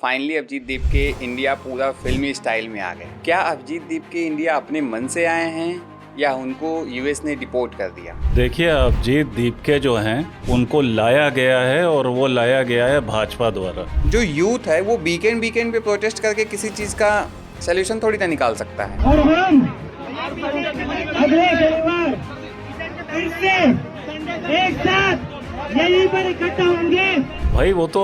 Finally Abhijit दीप के India पूरा फिल्मी स्टाइल में आ गए। क्या अभिजीत दीप के इंडिया अपने मन से आए हैं या उनको यूएस ने डिपोर्ट कर दिया? देखिए, अभिजीत दीप के जो हैं उनको लाया गया है और वो लाया गया है भाजपा द्वारा। जो यूथ है वो वीकेंड पे प्रोटेस्ट करके किसी चीज का सोल्यूशन थोड़ी ना निकाल सकता है। और हम अगले शनिवार फिर से एक साथ यहीं पर इकट्ठा होंगे। भाई वो तो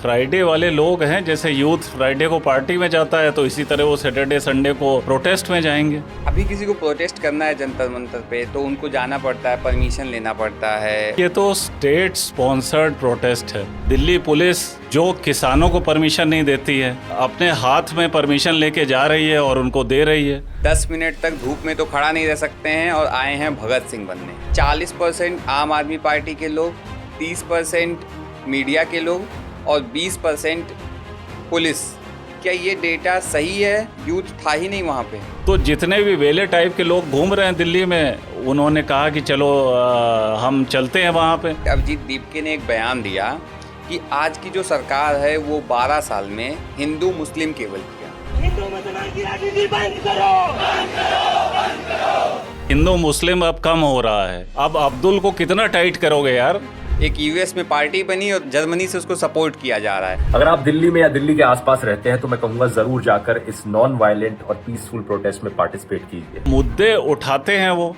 फ्राइडे वाले लोग हैं, जैसे यूथ फ्राइडे को पार्टी में जाता है तो इसी तरह वो सैटरडे संडे को प्रोटेस्ट में जाएंगे। अभी किसी को प्रोटेस्ट करना है जंतर मंतर पे तो उनको जाना पड़ता है, परमिशन लेना पड़ता है। ये तो स्टेट स्पॉन्सर्ड प्रोटेस्ट है। दिल्ली पुलिस जो किसानों को परमिशन नहीं देती है, अपने हाथ में परमिशन लेके जा रही है और उनको दे रही है। 10 मिनट तक धूप में तो खड़ा नहीं रह सकते हैं और आए हैं भगत सिंह बनने। 40% आम आदमी पार्टी के लोग, 30% मीडिया के लोग और 20% पुलिस। क्या ये डेटा सही है? यूथ था ही नहीं वहाँ पे। तो जितने भी वेले टाइप के लोग घूम रहे हैं दिल्ली में, उन्होंने कहा कि चलो हम चलते हैं वहाँ पे। अभिजीत दीपके ने एक बयान दिया कि आज की जो सरकार है वो 12 साल में हिंदू मुस्लिम केवल किया। हिंदू मुसलमान की राजनीति बंद करो, बंद करो, बंद करो। हिंदू मुस्लिम अब कम हो रहा है। अब अब्दुल को कितना टाइट करोगे यार? एक यूएस में पार्टी बनी और जर्मनी से उसको सपोर्ट किया जा रहा है। अगर आप दिल्ली में या दिल्ली के आसपास रहते हैं तो मैं कहूंगा जरूर जाकर इस नॉन वायलेंट और पीसफुल प्रोटेस्ट में पार्टिसिपेट कीजिए। मुद्दे उठाते हैं वो,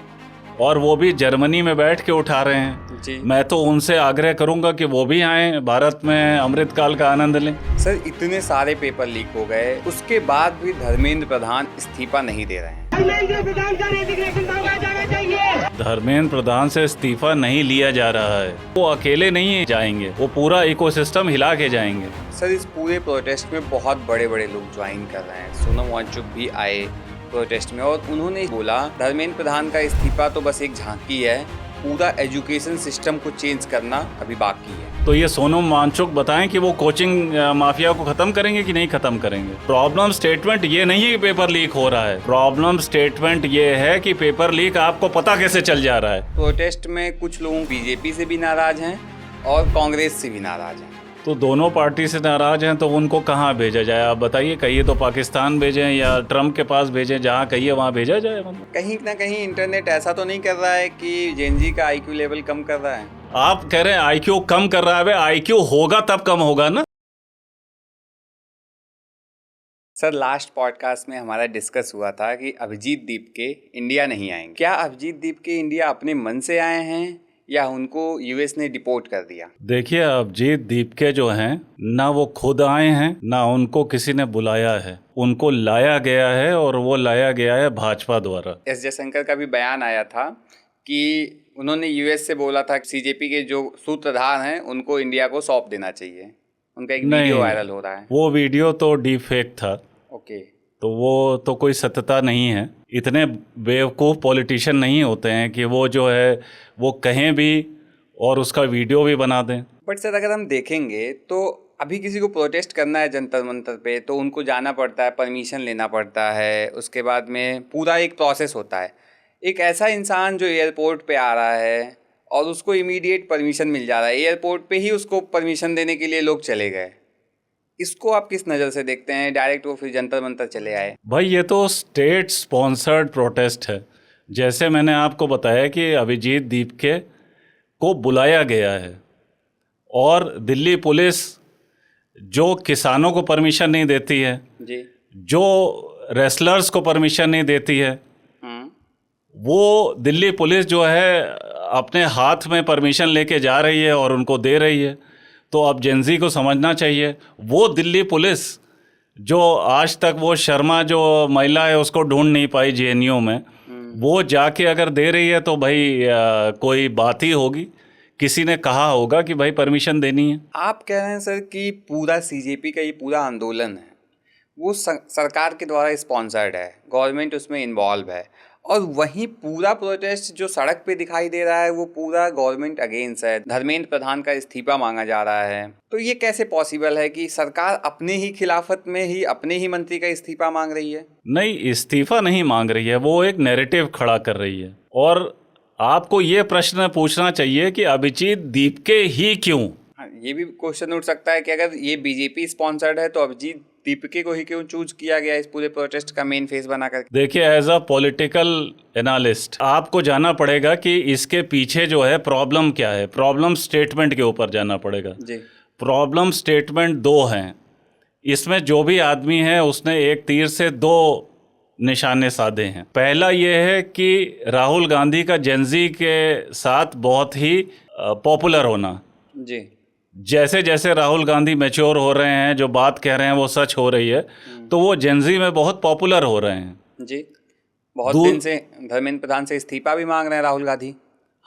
और वो भी जर्मनी में बैठ के उठा रहे हैं जी। मैं तो उनसे आग्रह करूंगा कि वो भी आएं, भारत में अमृतकाल का आनंद लें। सर, इतने सारे पेपर लीक हो गए, उसके बाद भी धर्मेंद्र प्रधान इस्तीफा नहीं दे रहे हैं। धर्मेंद्र प्रधान का रेजिग्नेशन मांगा जाना चाहिए। धर्मेंद्र प्रधान से इस्तीफा नहीं लिया जा रहा है। वो अकेले नहीं जाएंगे, वो पूरा इकोसिस्टम हिला के जाएंगे। सर, इस पूरे प्रोटेस्ट में बहुत बड़े बड़े लोग ज्वाइन कर रहे हैं। सोनम वांगचुक भी आए प्रोटेस्ट में और उन्होंने बोला धर्मेंद्र प्रधान का इस्तीफा तो बस एक झांकी है, पूरा एजुकेशन सिस्टम को चेंज करना अभी बाकी है। तो ये सोनम वांगचुक बताएं कि वो कोचिंग माफिया को खत्म करेंगे कि नहीं खत्म करेंगे। प्रॉब्लम स्टेटमेंट ये नहीं है कि पेपर लीक हो रहा है, प्रॉब्लम स्टेटमेंट ये है कि पेपर लीक आपको पता कैसे चल जा रहा है। प्रोटेस्ट में कुछ लोग बीजेपी से भी नाराज हैं और कांग्रेस से भी नाराज हैं। तो दोनों पार्टी से नाराज हैं तो उनको कहाँ भेजा जाए? आप बताइए। कहिए तो पाकिस्तान भेजें या ट्रम्प के पास भेजें, जहाँ कहिए वहाँ भेजा जाए। कहीं ना कहीं इंटरनेट ऐसा तो नहीं कर रहा है कि जेनजी का आईक्यू लेवल कम कर रहा है? आप कह रहे हैं आईक्यू कम कर रहा है, आईक्यू होगा तब कम होगा ना। सर, लास्ट पॉडकास्ट में हमारा डिस्कस हुआ था कि अभिजीत दीप के इंडिया नहीं आएंगे। क्या अभिजीत दीप के इंडिया अपने मन से आए हैं या उनको यूएस ने डिपोर्ट कर दिया? देखिए, अभिजीत दीप के जो हैं ना वो खुद आए हैं ना उनको किसी ने बुलाया है, उनको लाया गया है और वो लाया गया है भाजपा द्वारा। एस जयशंकर का भी बयान आया था कि उन्होंने यूएस से बोला था कि सीजेपी के जो सूत्रधार हैं उनको इंडिया को सौंप देना चाहिए। उनका एक वीडियो वायरल हो रहा है। वो वीडियो तो डीप फेक था। ओके। तो वो तो कोई सत्यता नहीं है। इतने बेवकूफ़ पॉलिटिशियन नहीं होते हैं कि वो जो है वो कहें भी और उसका वीडियो भी बना दें। बट सर, अगर हम देखेंगे तो अभी किसी को प्रोटेस्ट करना है जंतर मंतर पे तो उनको जाना पड़ता है, परमिशन लेना पड़ता है, उसके बाद में पूरा एक प्रोसेस होता है। एक ऐसा इंसान जो एयरपोर्ट पे आ रहा है और उसको इमीडिएट परमिशन मिल जा रहा है, एयरपोर्ट पे ही उसको परमिशन देने के लिए लोग चले गए, इसको आप किस नज़र से देखते हैं? डायरेक्ट वो फिर जंतर मंतर चले आए। भाई ये तो स्टेट स्पॉन्सर्ड प्रोटेस्ट है। जैसे मैंने आपको बताया कि अभिजीत दीपके को बुलाया गया है और दिल्ली पुलिस जो किसानों को परमिशन नहीं देती है जी, जो रेसलर्स को परमिशन नहीं देती है, वो दिल्ली पुलिस जो है अपने हाथ में परमिशन लेके जा रही है और उनको दे रही है। तो अब जेनजी को समझना चाहिए, वो दिल्ली पुलिस जो आज तक वो शर्मा जो महिला है उसको ढूंढ नहीं पाई जेएनयू में, वो जाके अगर दे रही है तो भाई कोई बात ही होगी, किसी ने कहा होगा कि भाई परमिशन देनी है। आप कह रहे हैं सर कि पूरा सीजेपी का ये पूरा आंदोलन है वो सरकार के द्वारा स्पॉन्सर्ड है, गवर्नमेंट उसमें इन्वॉल्व है, और वहीं पूरा प्रोटेस्ट जो सड़क पे दिखाई दे रहा है वो पूरा गवर्नमेंट अगेंस्ट है। धर्मेंद्र प्रधान का इस्तीफा मांगा जा रहा है। तो ये कैसे पॉसिबल है कि सरकार अपने ही खिलाफत में ही अपने ही मंत्री का इस्तीफा मांग रही है? नहीं, इस्तीफा नहीं मांग रही है, वो एक नैरेटिव खड़ा कर रही है। और आपको ये प्रश्न पूछना चाहिए कि अभिजीत दीपके ही क्यों? ये भी क्वेश्चन उठ सकता है कि अगर ये बीजेपी स्पॉन्सर्ड है तो अभिजीत दीपके को ही क्यों चूज किया गया इस पूरे प्रोटेस्ट का मेन फेस बनाकर? देखिए, एज अ पॉलिटिकल एनालिस्ट आपको जाना पड़ेगा कि इसके पीछे जो है प्रॉब्लम क्या है। प्रॉब्लम स्टेटमेंट के ऊपर जाना पड़ेगा जी। प्रॉब्लम स्टेटमेंट दो हैं। इसमें जो भी आदमी है उसने एक तीर से दो निशाने साधे हैं। पहला ये है कि राहुल गांधी का जेनजी के साथ बहुत ही पॉपुलर होना। जी। जैसे जैसे राहुल गांधी मैच्योर हो रहे हैं, जो बात कह रहे हैं वो सच हो रही है, तो वो जेनजी में बहुत पॉपुलर हो रहे हैं। जी। बहुत दिन से धर्मेंद्र प्रधान से इस्तीफा भी मांग रहे हैं राहुल गांधी।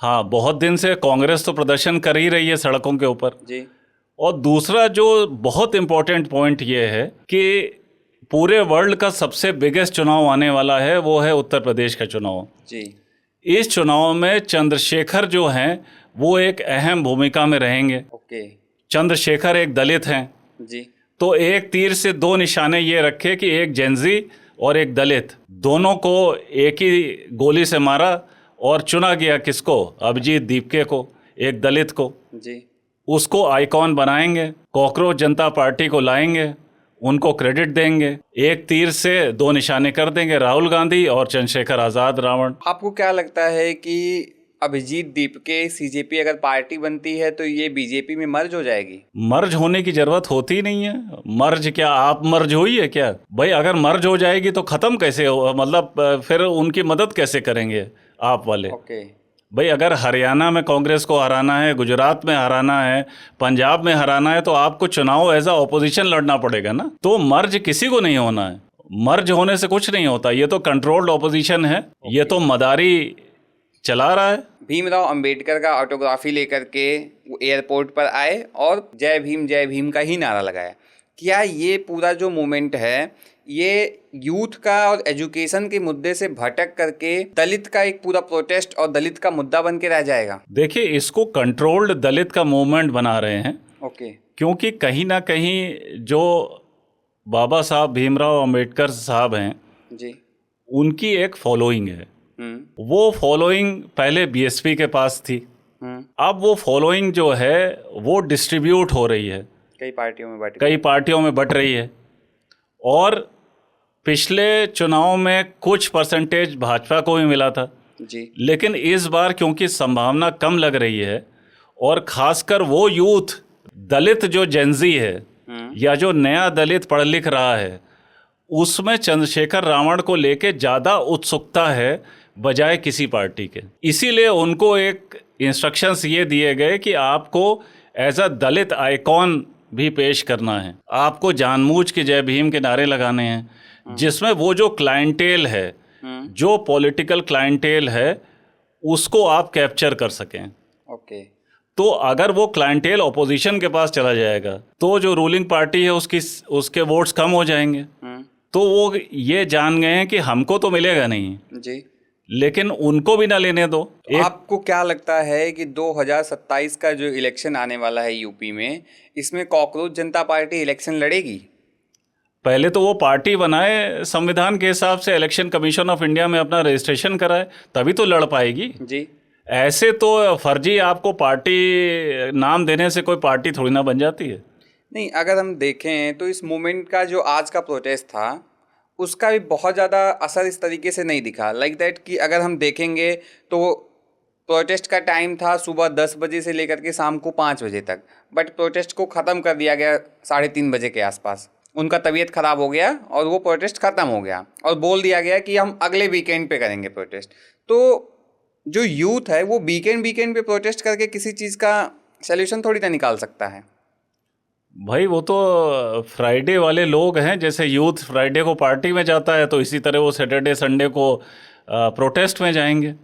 हाँ, बहुत दिन से कांग्रेस तो प्रदर्शन कर ही रही है सड़कों के ऊपर। जी। और दूसरा जो बहुत इम्पोर्टेंट पॉइंट ये है कि पूरे वर्ल्ड का सबसे बिगेस्ट चुनाव आने वाला है, वो है उत्तर प्रदेश का चुनाव। जी। इस चुनाव में चंद्रशेखर जो हैं वो एक अहम भूमिका में रहेंगे। ओके। चंद्रशेखर एक दलित हैं। जी। तो एक तीर से दो निशाने ये रखे कि एक जेनजी और एक दलित, दोनों को एक ही गोली से मारा और चुना गया किसको? अभिजीत दीपके को, एक दलित को। जी। उसको आइकॉन बनाएंगे, कॉकरोच जनता पार्टी को लाएंगे, उनको क्रेडिट देंगे, एक तीर से दो निशाने कर देंगे, राहुल गांधी और चंद्रशेखर आज़ाद रावण। आपको क्या लगता है कि अभिजीत दीपके सीजेपी अगर पार्टी बनती है तो ये बीजेपी में मर्ज हो जाएगी? मर्ज होने की जरूरत होती नहीं है। मर्ज क्या, आप मर्ज हुई है क्या भाई? अगर मर्ज हो जाएगी तो खत्म कैसे हो, मतलब फिर उनकी मदद कैसे करेंगे आप वाले? ओके। भाई अगर हरियाणा में कांग्रेस को हराना है, गुजरात में हराना है, पंजाब में हराना है, तो आपको चुनाव एज अ ऑपोजिशन लड़ना पड़ेगा ना। तो मर्ज किसी को नहीं होना है, मर्ज होने से कुछ नहीं होता। ये तो कंट्रोल्ड ऑपोजिशन है, ये तो मदारी चला रहा है। भीमराव अंबेडकर का ऑटोग्राफी लेकर के वो एयरपोर्ट पर आए और जय भीम का ही नारा लगाया। क्या ये पूरा जो मूवमेंट है ये यूथ का और एजुकेशन के मुद्दे से भटक करके दलित का एक पूरा प्रोटेस्ट और दलित का मुद्दा बन के रह जाएगा? देखिए, इसको कंट्रोल्ड दलित का मूवमेंट बना रहे हैं। ओके। क्योंकि कहीं ना कहीं जो बाबा साहब भीमराव अंबेडकर साहब हैं जी, उनकी एक फॉलोइंग है। वो फॉलोइंग पहले बीएसपी के पास थी, अब वो फॉलोइंग जो है वो डिस्ट्रीब्यूट हो रही है, कई पार्टियों में बट रही है। और पिछले चुनाव में कुछ परसेंटेज भाजपा को भी मिला था जी, लेकिन इस बार क्योंकि संभावना कम लग रही है और खासकर वो यूथ दलित जो जेनजी है या जो नया दलित पढ़ लिख रहा है, उसमें चंद्रशेखर रावण को लेके ज़्यादा उत्सुकता है बजाय किसी पार्टी के। इसीलिए उनको एक इंस्ट्रक्शंस ये दिए गए कि आपको एज अ दलित आइकॉन भी पेश करना है, आपको जानबूझ के जय भीम के नारे लगाने हैं, जिसमें वो जो क्लाइंटेल है, जो पॉलिटिकल क्लाइंटेल है, उसको आप कैप्चर कर सकें। ओके। तो अगर वो क्लाइंटेल ऑपोजिशन के पास चला जाएगा तो जो रूलिंग पार्टी है उसके वोट्स कम हो जाएंगे। तो वो ये जान गए हैं कि हमको तो मिलेगा नहीं जी, लेकिन उनको भी ना लेने दो। तो आपको क्या लगता है कि 2027 का जो इलेक्शन आने वाला है यूपी में, इसमें कॉकरोच जनता पार्टी इलेक्शन लड़ेगी? पहले तो वो पार्टी बनाए, संविधान के हिसाब से इलेक्शन कमीशन ऑफ इंडिया में अपना रजिस्ट्रेशन कराए, तभी तो लड़ पाएगी जी। ऐसे तो फर्जी आपको पार्टी नाम देने से कोई पार्टी थोड़ी ना बन जाती है। नहीं, अगर हम देखें तो इस मूवमेंट का जो आज का प्रोटेस्ट था उसका भी बहुत ज़्यादा असर इस तरीके से नहीं दिखा। लाइक दैट कि अगर हम देखेंगे तो प्रोटेस्ट का टाइम था सुबह 10 बजे से लेकर के शाम को 5 बजे तक, बट प्रोटेस्ट को ख़त्म कर दिया गया 3:30 बजे के आसपास। उनका तबीयत ख़राब हो गया और वो प्रोटेस्ट ख़त्म हो गया और बोल दिया गया कि हम अगले वीकेंड पे करेंगे प्रोटेस्ट। तो जो यूथ है वो वीकेंड पे प्रोटेस्ट करके किसी चीज़ का सल्यूशन थोड़ी ना निकाल सकता है। भाई वो तो फ्राइडे वाले लोग हैं, जैसे यूथ फ्राइडे को पार्टी में जाता है तो इसी तरह वो सैटरडे संडे को प्रोटेस्ट में जाएंगे।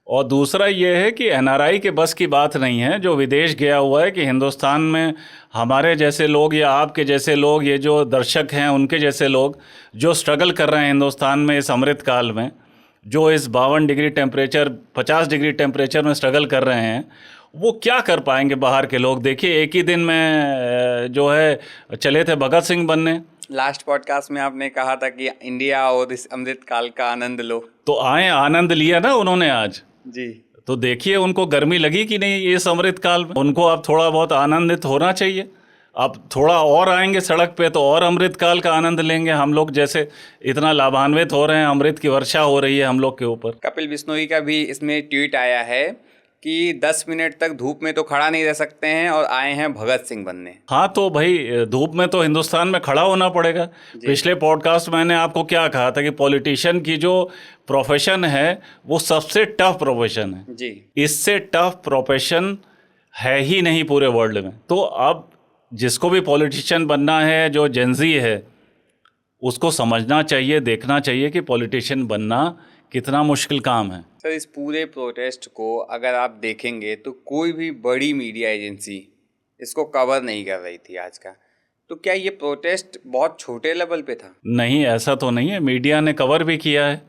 और दूसरा ये है कि एनआरआई के बस की बात नहीं है, जो विदेश गया हुआ है, कि हिंदुस्तान में हमारे जैसे लोग या आपके जैसे लोग, ये जो दर्शक हैं उनके जैसे लोग जो स्ट्रगल कर रहे हैं हिंदुस्तान में इस अमृत काल में, जो इस 52 डिग्री टेम्परेचर 50 डिग्री टेम्परेचर में स्ट्रगल कर रहे हैं, वो क्या कर पाएंगे बाहर के लोग। देखिए एक ही दिन में जो है चले थे भगत सिंह बनने। लास्ट पॉडकास्ट में आपने कहा था कि इंडिया और इस अमृत काल का आनंद लो, तो आए, आनंद लिया ना उन्होंने आज जी। तो देखिए उनको गर्मी लगी कि नहीं इस अमृत काल में। उनको अब थोड़ा बहुत आनंदित होना चाहिए। अब थोड़ा और आएंगे सड़क पे तो और अमृत काल का आनंद लेंगे। हम लोग जैसे इतना लाभान्वित हो रहे हैं, अमृत की वर्षा हो रही है हम लोग के ऊपर। कपिल बिश्नोई का भी इसमें ट्वीट आया है कि 10 मिनट तक धूप में तो खड़ा नहीं रह सकते हैं और आए हैं भगत सिंह बनने। हाँ, तो भाई धूप में तो हिंदुस्तान में खड़ा होना पड़ेगा। पिछले पॉडकास्ट मैंने आपको क्या कहा था कि पॉलिटिशियन की जो प्रोफेशन है वो सबसे टफ प्रोफेशन है जी। इससे टफ प्रोफेशन है ही नहीं पूरे वर्ल्ड में। तो अब जिसको भी पॉलिटिशियन बनना है, जो जेनजी है, उसको समझना चाहिए, देखना चाहिए कि पॉलिटिशियन बनना कितना मुश्किल काम है। सर, इस पूरे प्रोटेस्ट को अगर आप देखेंगे तो कोई भी बड़ी मीडिया एजेंसी इसको कवर नहीं कर रही थी आज का। तो क्या ये प्रोटेस्ट बहुत छोटे लेवल पे था? नहीं, ऐसा तो नहीं है। मीडिया ने कवर भी किया है।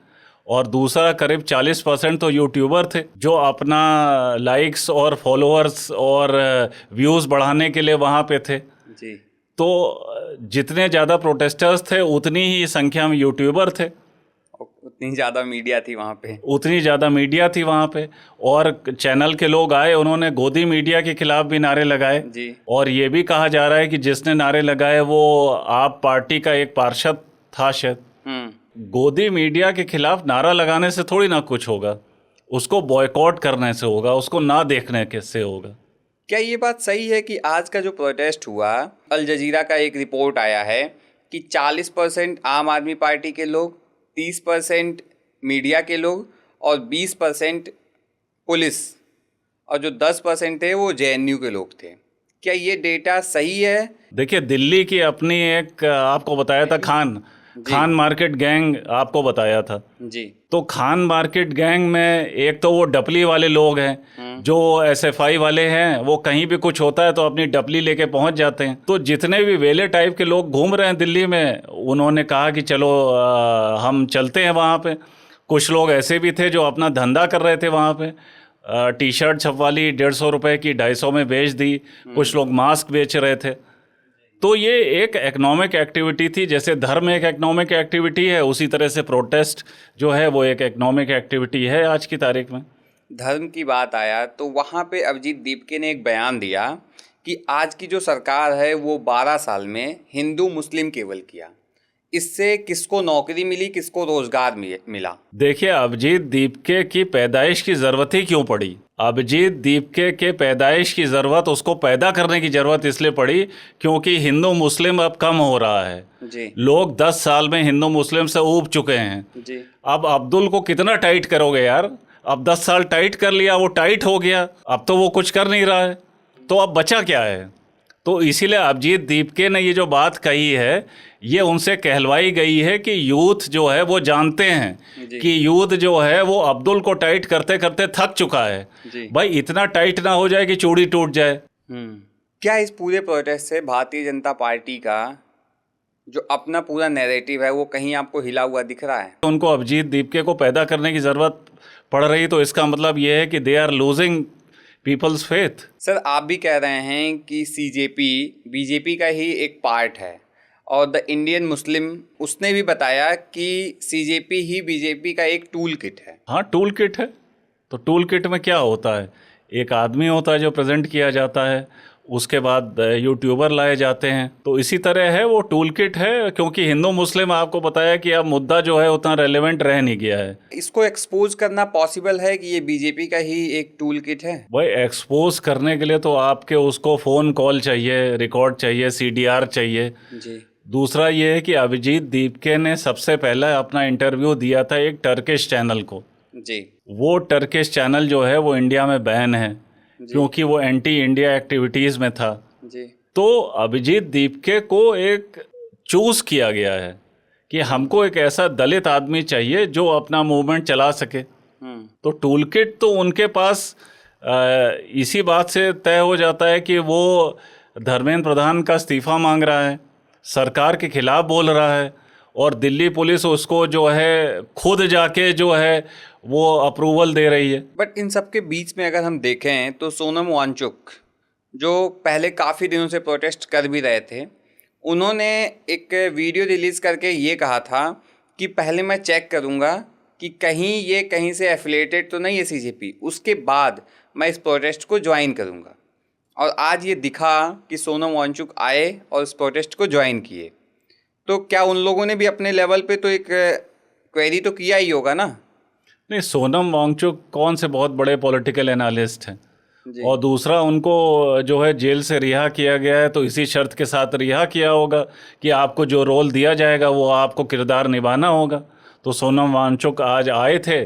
और दूसरा, करीब 40% तो यूट्यूबर थे जो अपना लाइक्स और फॉलोअर्स और व्यूज़ बढ़ाने के लिए वहाँ पे थे। जी। तो जितने ज़्यादा प्रोटेस्टर्स थे उतनी ही संख्या में यूट्यूबर थे, उतनी ज़्यादा मीडिया थी वहाँ पे। उतनी ज़्यादा मीडिया थी वहाँ पे। और चैनल के लोग आए, उन्होंने गोदी मीडिया के खिलाफ भी नारे लगाए। जी। और ये भी कहा जा रहा है कि जिसने नारे लगाए वो आप पार्टी का एक पार्षद था शायद। गोदी मीडिया के खिलाफ नारा लगाने से थोड़ी ना कुछ होगा, उसको बॉयकॉट करने से होगा, उसको ना देखने के से होगा। क्या ये बात सही है कि आज का जो प्रोटेस्ट हुआ, अल जजीरा का एक रिपोर्ट आया है कि 40% आम आदमी पार्टी के लोग, 30% मीडिया के लोग और 20% पुलिस, और जो 10% थे वो जेएनयू के लोग थे। क्या ये डेटा सही है? देखिए, दिल्ली की अपनी एक आपको बताया था खान मार्केट गैंग आपको बताया था जी। तो खान मार्केट गैंग में एक तो वो डपली वाले लोग हैं, जो एसएफआई वाले हैं। वो कहीं भी कुछ होता है तो अपनी डपली लेके पहुंच जाते हैं। तो जितने भी वेले टाइप के लोग घूम रहे हैं दिल्ली में, उन्होंने कहा कि चलो हम चलते हैं वहाँ पे। कुछ लोग ऐसे भी थे जो अपना धंधा कर रहे थे वहाँ पे। टी शर्ट छपवा ली, 150 रुपये की 250 में बेच दी। कुछ लोग मास्क बेच रहे थे। तो ये एक इकोनॉमिक एक्टिविटी थी। जैसे धर्म एक इकोनॉमिक एक्टिविटी है, उसी तरह से प्रोटेस्ट जो है वो एक इकोनॉमिक एक्टिविटी है आज की तारीख में। धर्म की बात आया तो वहाँ पे अभिजीत दीपके ने एक बयान दिया कि आज की जो सरकार है वो 12 साल में हिंदू मुस्लिम केवल किया। इससे किसको नौकरी मिली, किसको रोजगार मिला? देखिए, अभिजीत दीपके की पैदाइश की ज़रूरत ही क्यों पड़ी? अभिजीत दीपके के पैदाइश की ज़रूरत, उसको पैदा करने की ज़रूरत इसलिए पड़ी क्योंकि हिंदू मुस्लिम अब कम हो रहा है जी। लोग 10 साल में हिंदू मुस्लिम से ऊब चुके हैं जी। अब अब्दुल को कितना टाइट करोगे यार? अब 10 साल टाइट कर लिया, वो टाइट हो गया, अब तो वो कुछ कर नहीं रहा है, तो अब बचा क्या है? तो इसीलिए अभिजीत दीपके ने ये जो बात कही है, ये उनसे कहलवाई गई है कि यूथ जो है वो जानते हैं कि यूथ जो है वो अब्दुल को टाइट करते करते थक चुका है। भाई इतना टाइट ना हो जाए कि चूड़ी टूट जाए। क्या इस पूरे प्रोटेस्ट से भारतीय जनता पार्टी का जो अपना पूरा नैरेटिव है वो कहीं आपको हिला हुआ दिख रहा है? उनको अभिजीत दीपके को पैदा करने की ज़रूरत पड़ रही, तो इसका मतलब ये है कि they are losing people's faith. Sir, आप भी कह रहे हैं कि सीजेपी बीजेपी का ही एक पार्ट है, और द इंडियन मुस्लिम उसने भी बताया कि सीजेपी ही बीजेपी का एक टूल किट है। हाँ, टूल किट है। तो टूल किट में क्या होता है? एक आदमी होता है जो प्रेजेंट किया जाता है, उसके बाद यूट्यूबर लाए जाते हैं। तो इसी तरह है, वो टूल किट है। क्योंकि हिंदू मुस्लिम आपको बताया कि अब मुद्दा जो है उतना रेलेवेंट रह नहीं गया है। इसको एक्सपोज करना पॉसिबल है कि ये बीजेपी का ही एक टूल किट है? भाई एक्सपोज करने के लिए तो आपके उसको फ़ोन कॉल चाहिए, रिकॉर्ड चाहिए, सीडीआर चाहिए जी। दूसरा ये है कि अभिजीत दीपके ने सबसे पहला अपना इंटरव्यू दिया था एक टर्किश चैनल को जी। वो टर्किश चैनल जो है वो इंडिया में बैन है क्योंकि वो एंटी इंडिया एक्टिविटीज़ में था जी। तो अभिजीत दीपके को एक चूज़ किया गया है कि हमको एक ऐसा दलित आदमी चाहिए जो अपना मूवमेंट चला सके। तो टूल किट तो उनके पास इसी बात से तय हो जाता है कि वो धर्मेंद्र प्रधान का इस्तीफ़ा मांग रहा है, सरकार के खिलाफ बोल रहा है, और दिल्ली पुलिस उसको जो है खुद जाके जो है वो अप्रूवल दे रही है। बट इन सब के बीच में अगर हम देखें तो सोनम वांगचुक जो पहले काफ़ी दिनों से प्रोटेस्ट कर भी रहे थे, उन्होंने एक वीडियो रिलीज़ करके ये कहा था कि पहले मैं चेक करूँगा कि कहीं ये कहीं से एफिलेटेड तो नहीं है सीजेपी, उसके बाद मैं इस प्रोटेस्ट को ज्वाइन करूँगा। और आज ये दिखा कि सोनम वांगचुक आए और इस प्रोटेस्ट को ज्वाइन किए, तो क्या उन लोगों ने भी अपने लेवल पे तो एक क्वेरी तो किया ही होगा ना? नहीं, सोनम वांगचुक कौन से बहुत बड़े पॉलिटिकल एनालिस्ट हैं, जी। और दूसरा उनको जो है जेल से रिहा किया गया है तो इसी शर्त के साथ रिहा किया होगा कि आपको जो रोल दिया जाएगा वो आपको किरदार निभाना होगा। तो सोनम वांगचुक आज आए थे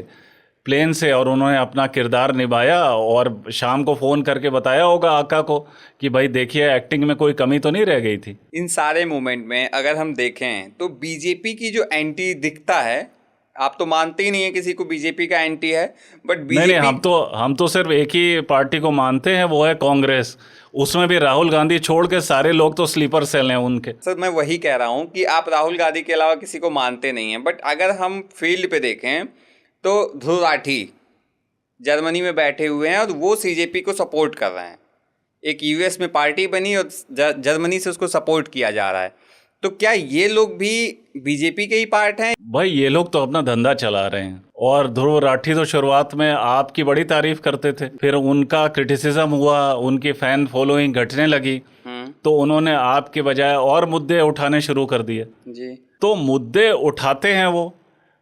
प्लेन से और उन्होंने अपना किरदार निभाया, और शाम को फ़ोन करके बताया होगा आका को कि भाई देखिए एक्टिंग में कोई कमी तो नहीं रह गई थी। इन सारे मूवमेंट में अगर हम देखें तो बीजेपी की जो एंटी दिखता है, आप तो मानते ही नहीं है किसी को बीजेपी का एंटी है, बट नहीं बीजेपी हम तो सिर्फ एक ही पार्टी को मानते हैं, वो है कांग्रेस। उसमें भी राहुल गांधी छोड़ के सारे लोग तो स्लीपर सेल हैं उनके। सर मैं वही कह रहा हूँ कि आप राहुल गांधी के अलावा किसी को मानते नहीं हैं, बट अगर हम फील्ड पे देखें तो ध्रुव राठी जर्मनी में बैठे हुए हैं और वो सीजेपी को सपोर्ट कर रहे हैं। एक यूएस में पार्टी बनी और जर्मनी से उसको सपोर्ट किया जा रहा है, तो क्या ये लोग भी बीजेपी के ही पार्ट हैं? भाई ये लोग तो अपना धंधा चला रहे हैं, और ध्रुव राठी तो शुरुआत में आपकी बड़ी तारीफ करते थे, फिर उनका क्रिटिसिज्म हुआ, उनकी फैन फॉलोइंग घटने लगी, तो उन्होंने आपके बजाय और मुद्दे उठाने शुरू कर दिए। जी। तो मुद्दे उठाते हैं वो,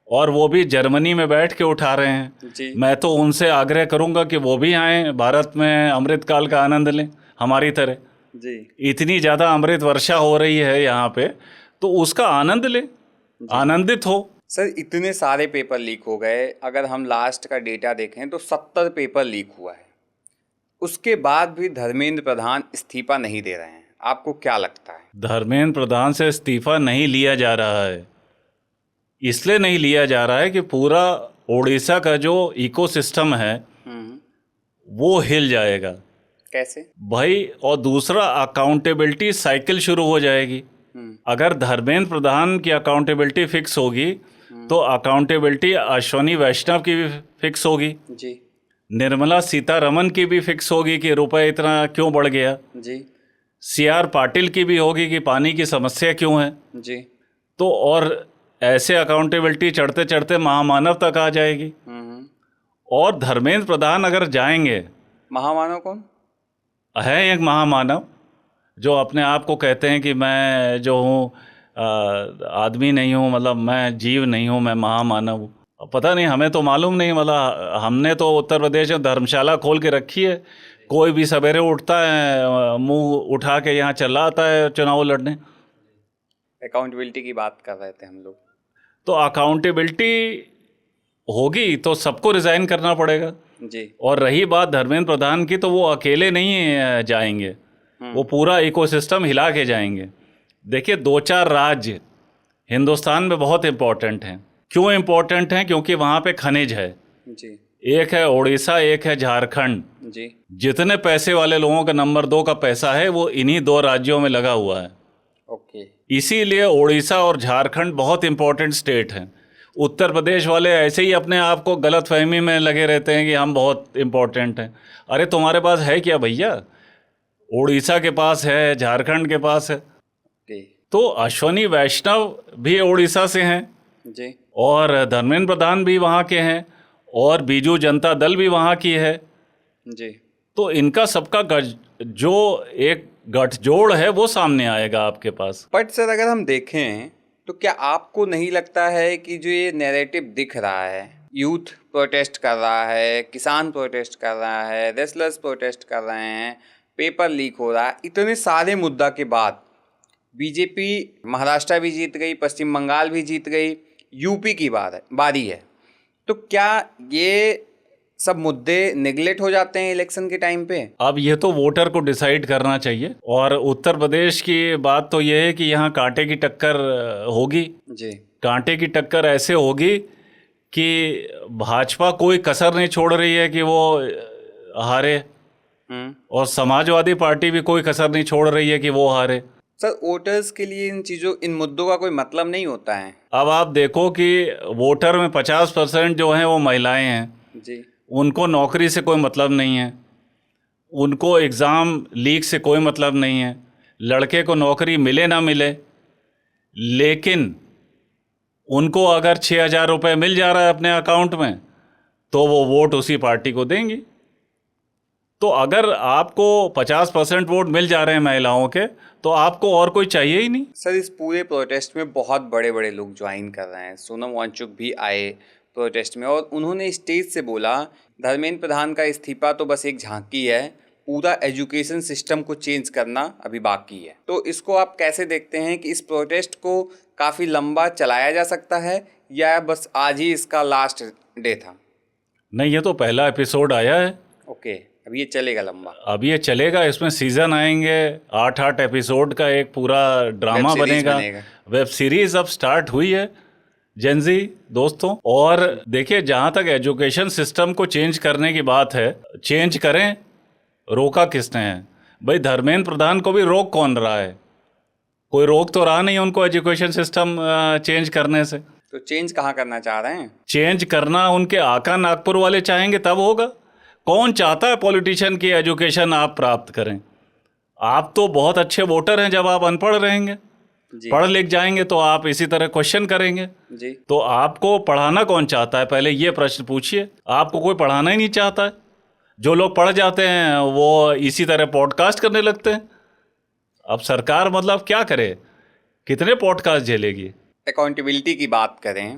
और वो भी जर्मनी में बैठ के उठा रहे हैं। जी। मैं तो उनसे आग्रह करूंगा कि वो भी आएँ भारत में, अमृतकाल का आनंद लें हमारी तरह। जी। इतनी ज़्यादा अमृत वर्षा हो रही है यहाँ पे, तो उसका आनंद ले, आनंदित हो। सर इतने सारे पेपर लीक हो गए, अगर हम लास्ट का डेटा देखें तो 70 पेपर लीक हुआ है, उसके बाद भी धर्मेंद्र प्रधान इस्तीफा नहीं दे रहे हैं। आपको क्या लगता है? धर्मेंद्र प्रधान से इस्तीफा नहीं लिया जा रहा है, इसलिए नहीं लिया जा रहा है कि पूरा ओडिशा का जो इकोसिस्टम है वो हिल जाएगा। कैसे भाई, और दूसरा अकाउंटेबिलिटी साइकिल शुरू हो जाएगी। अगर धर्मेंद्र प्रधान की अकाउंटेबिलिटी फिक्स होगी तो अकाउंटेबिलिटी अश्वनी वैष्णव की भी फिक्स होगी, जी। निर्मला सीतारमन की भी फिक्स होगी कि रुपए इतना क्यों बढ़ गया, जी। सीआर पाटिल की भी होगी कि पानी की समस्या क्यों है। जी। तो और ऐसे अकाउंटेबिलिटी चढ़ते चढ़ते महामानव तक आ जाएगी। और धर्मेंद्र प्रधान अगर जाएंगे, महामानव कौन है एक महामानव जो अपने आप को कहते हैं कि मैं जो हूँ आदमी नहीं हूँ, मतलब मैं जीव नहीं हूँ, मैं महामानव हूँ। पता नहीं, हमें तो मालूम नहीं, मतलब हमने तो उत्तर प्रदेश में धर्मशाला खोल के रखी है, कोई भी सवेरे उठता है मुंह उठा के यहाँ चला आता है चुनाव लड़ने। अकाउंटेबिलिटी की बात कर रहे थे हम लोग। तो अकाउंटेबिलिटी होगी तो सबको रिज़ाइन करना पड़ेगा। जी। और रही बात धर्मेंद्र प्रधान की, तो वो अकेले नहीं जाएंगे, वो पूरा इकोसिस्टम हिला के जाएंगे। देखिए 2-4 राज्य हिंदुस्तान में बहुत इम्पोर्टेंट हैं। क्यों इम्पोर्टेंट हैं? क्योंकि वहाँ पे खनिज है। जी। एक है उड़ीसा, एक है झारखंड। जी। जितने पैसे वाले लोगों का नंबर 2 का पैसा है वो इन्हीं 2 राज्यों में लगा हुआ है। ओके। इसीलिए उड़ीसा और झारखंड बहुत इम्पोर्टेंट स्टेट हैं। उत्तर प्रदेश वाले ऐसे ही अपने आप को गलत फहमी में लगे रहते हैं कि हम बहुत इम्पोर्टेंट हैं। अरे तुम्हारे पास है क्या भैया? उड़ीसा के पास है, झारखंड के पास है। तो अश्वनी वैष्णव भी उड़ीसा से हैं जी। और धर्मेंद्र प्रधान भी वहाँ के हैं और बीजू जनता दल भी वहाँ की है। जी। तो इनका सबका जो एक गठजोड़ है वो सामने आएगा आपके पास। बट सर अगर हम देखें तो क्या आपको नहीं लगता है कि जो ये नैरेटिव दिख रहा है, यूथ प्रोटेस्ट कर रहा है, किसान प्रोटेस्ट कर रहा है, रेसलर्स प्रोटेस्ट कर रहे हैं, पेपर लीक हो रहा है, इतने सारे मुद्दा के बाद बीजेपी महाराष्ट्र भी जीत गई, पश्चिम बंगाल भी जीत गई, यूपी की बारी है, तो क्या ये सब मुद्दे नेगलेक्ट हो जाते हैं इलेक्शन के टाइम पे? अब ये तो वोटर को डिसाइड करना चाहिए। और उत्तर प्रदेश की बात तो ये है कि यहाँ कांटे की टक्कर होगी। जी। कांटे की टक्कर ऐसे होगी कि भाजपा कोई कसर नहीं छोड़ रही है कि वो हारे, और समाजवादी पार्टी भी कोई कसर नहीं छोड़ रही है कि वो हारे। सर वोटर्स के लिए इन मुद्दों का कोई मतलब नहीं होता है। अब आप देखो कि वोटर में 50% जो हैं वो महिलाएं हैं। जी। उनको नौकरी से कोई मतलब नहीं है, उनको एग्ज़ाम लीक से कोई मतलब नहीं है, लड़के को नौकरी मिले ना मिले, लेकिन उनको अगर 6,000 रुपये मिल जा रहा है अपने अकाउंट में तो वो वोट उसी पार्टी को देंगी। तो अगर आपको 50% वोट मिल जा रहे हैं महिलाओं के तो आपको और कोई चाहिए ही नहीं। सर इस पूरे प्रोटेस्ट में बहुत बड़े बड़े लोग ज्वाइन कर रहे हैं। सोनम वांगचुक भी आए प्रोटेस्ट में और उन्होंने स्टेज से बोला धर्मेंद्र प्रधान का इस्तीफा तो बस एक झांकी है, पूरा एजुकेशन सिस्टम को चेंज करना अभी बाकी है। तो इसको आप कैसे देखते हैं कि इस प्रोटेस्ट को काफ़ी लंबा चलाया जा सकता है या बस आज ही इसका लास्ट डे था? नहीं, ये तो पहला एपिसोड आया है। ओके, अब ये चलेगा लंबा? अब ये चलेगा, इसमें सीजन आएंगे, 8 एपिसोड का एक पूरा ड्रामा बनेगा। वेब सीरीज अब स्टार्ट हुई है जेनजी दोस्तों। और देखिए, जहाँ तक एजुकेशन सिस्टम को चेंज करने की बात है, चेंज करें, रोका किसने है भाई? धर्मेंद्र प्रधान को भी रोक कौन रहा है? कोई रोक तो रहा नहीं उनको एजुकेशन सिस्टम चेंज करने से। तो चेंज कहाँ करना चाह रहे हैं? चेंज करना उनके आका नागपुर वाले चाहेंगे तब होगा। कौन चाहता है पॉलिटिशियन की एजुकेशन आप प्राप्त करें? आप तो बहुत अच्छे वोटर हैं जब आप अनपढ़ रहेंगे, पढ़ लिख जाएंगे तो आप इसी तरह क्वेश्चन करेंगे जी। तो आपको पढ़ाना कौन चाहता है? पहले ये प्रश्न पूछिए। आपको कोई पढ़ाना ही नहीं चाहता है। जो लोग पढ़ जाते हैं वो इसी तरह पॉडकास्ट करने लगते हैं। अब सरकार मतलब क्या करे, कितने पॉडकास्ट झेलेगी? अकाउंटेबिलिटी की बात करें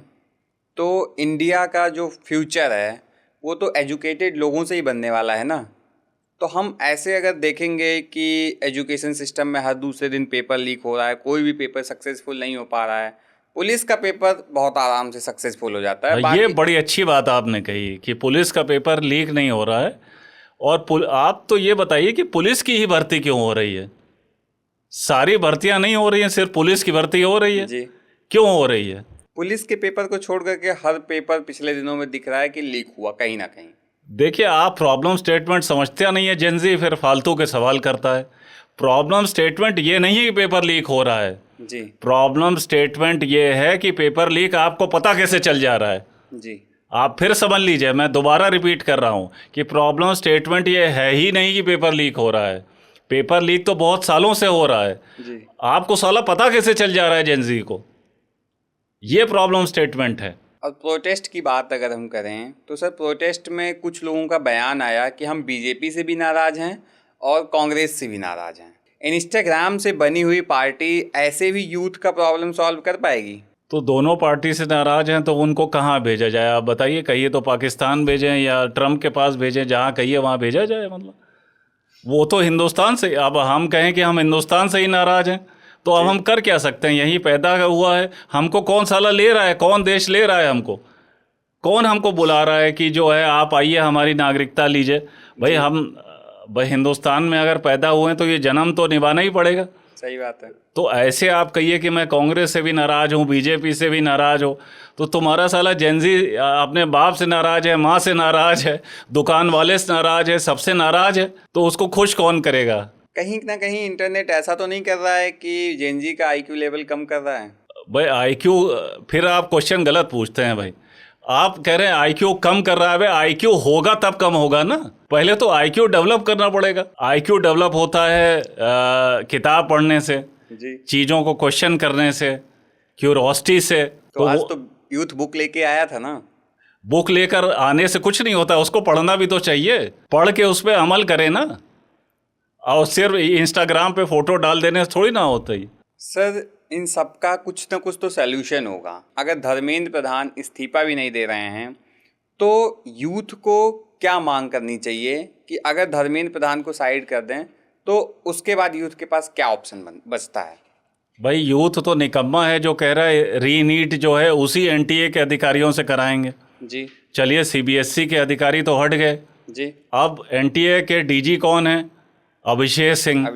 तो इंडिया का जो फ्यूचर है वो तो एजुकेटेड लोगों से ही बनने वाला है ना। तो हम ऐसे अगर देखेंगे कि एजुकेशन सिस्टम में हर दूसरे दिन पेपर लीक हो रहा है, कोई भी पेपर सक्सेसफुल नहीं हो पा रहा है, पुलिस का पेपर बहुत आराम से सक्सेसफुल हो जाता है। ये बड़ी अच्छी बात आपने कही कि पुलिस का पेपर लीक नहीं हो रहा है। और आप तो ये बताइए कि पुलिस की ही भर्ती क्यों हो रही है? सारी भर्तियां नहीं हो रही हैं, सिर्फ पुलिस की भर्ती हो रही है जी। क्यों हो रही है? पुलिस के पेपर को छोड़ करके हर पेपर पिछले दिनों में दिख रहा है कि लीक हुआ कहीं ना कहीं। देखिए, आप प्रॉब्लम स्टेटमेंट समझते नहीं है जेनजी, फिर फालतू के सवाल करता है। प्रॉब्लम स्टेटमेंट ये नहीं है कि पेपर लीक हो रहा है जी। प्रॉब्लम स्टेटमेंट ये है कि पेपर लीक आपको पता कैसे चल जा रहा है जी। आप फिर समझ लीजिए, मैं दोबारा रिपीट कर रहा हूँ कि प्रॉब्लम स्टेटमेंट ये है ही नहीं कि पेपर लीक हो रहा है। पेपर लीक तो बहुत सालों से हो रहा है जी। आपको साला पता कैसे चल जा रहा है जेनजी को? ये प्रॉब्लम स्टेटमेंट है। और प्रोटेस्ट की बात अगर हम करें तो सर प्रोटेस्ट में कुछ लोगों का बयान आया कि हम बीजेपी से भी नाराज़ हैं और कांग्रेस से भी नाराज़ हैं। इंस्टाग्राम से बनी हुई पार्टी ऐसे भी यूथ का प्रॉब्लम सॉल्व कर पाएगी? तो दोनों पार्टी से नाराज़ हैं तो उनको कहाँ भेजा जाए? आप बताइए, कहिए तो पाकिस्तान भेजें या ट्रम्प के पास भेजें, जहाँ कहिए वहाँ भेजा जाए। मतलब वो तो हिंदुस्तान से, अब हम कहें कि हम हिंदुस्तान से ही नाराज़ हैं तो अब हम कर क्या सकते हैं? यहीं पैदा हुआ है, हमको कौन साला ले रहा है? कौन देश ले रहा है हमको? कौन हमको बुला रहा है कि जो है आप आइए हमारी नागरिकता लीजिए? भाई हिंदुस्तान में अगर पैदा हुए हैं तो ये जन्म तो निभाना ही पड़ेगा। सही बात है। तो ऐसे आप कहिए कि मैं कांग्रेस से भी नाराज़ हूँ, बीजेपी से भी नाराज़ हो, तो तुम्हारा साला जेनजी अपने बाप से नाराज़ है, माँ से नाराज़ है, दुकान वाले से नाराज़ है, सबसे नाराज़ है, तो उसको खुश कौन करेगा? कहीं ना कहीं इंटरनेट ऐसा तो नहीं कर रहा है कि जेनजी का आईक्यू लेवल कम कर रहा है? भाई आईक्यू, फिर आप क्वेश्चन गलत पूछते हैं भाई। आप कह रहे हैं आईक्यू कम कर रहा है। भाई आईक्यू होगा तब कम होगा ना, पहले तो आईक्यू डेवलप करना पड़ेगा। आईक्यू डेवलप होता है किताब पढ़ने से जी, चीज़ों को क्वेश्चन करने से, क्यूरोसिटी से। तो आज तो यूथ बुक लेके आया था ना। बुक लेकर आने से कुछ नहीं होता, उसको पढ़ना भी तो चाहिए। पढ़ के उस पर अमल करें ना, और सिर्फ इंस्टाग्राम पे फोटो डाल देने से थोड़ी ना होता ही। सर इन सब का कुछ ना कुछ तो सैल्यूशन होगा। अगर धर्मेंद्र प्रधान इस्तीफा भी नहीं दे रहे हैं तो यूथ को क्या मांग करनी चाहिए कि अगर धर्मेंद्र प्रधान को साइड कर दें तो उसके बाद यूथ के पास क्या ऑप्शन बचता है? भाई यूथ तो निकम्मा है जो कह रहा है रीनीट जो है उसी एनटीए के अधिकारियों से कराएंगे। जी। चलिए सीबीएसई के अधिकारी तो हट गए जी। अब एनटीए के डीजी कौन है? अभिषेक सिंह।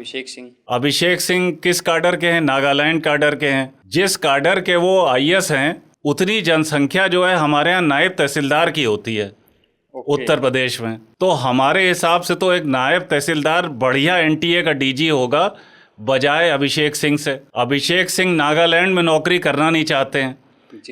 अभिषेक सिंह किस काडर के हैं? नागालैंड काडर के हैं। जिस काडर के वो आईएएस हैं उतनी जनसंख्या जो है हमारे यहाँ नायब तहसीलदार की होती है उत्तर प्रदेश में। तो हमारे हिसाब से तो एक नायब तहसीलदार बढ़िया एनटीए का डीजी होगा बजाय अभिषेक सिंह से। अभिषेक सिंह नागालैंड में नौकरी करना नहीं चाहते हैं।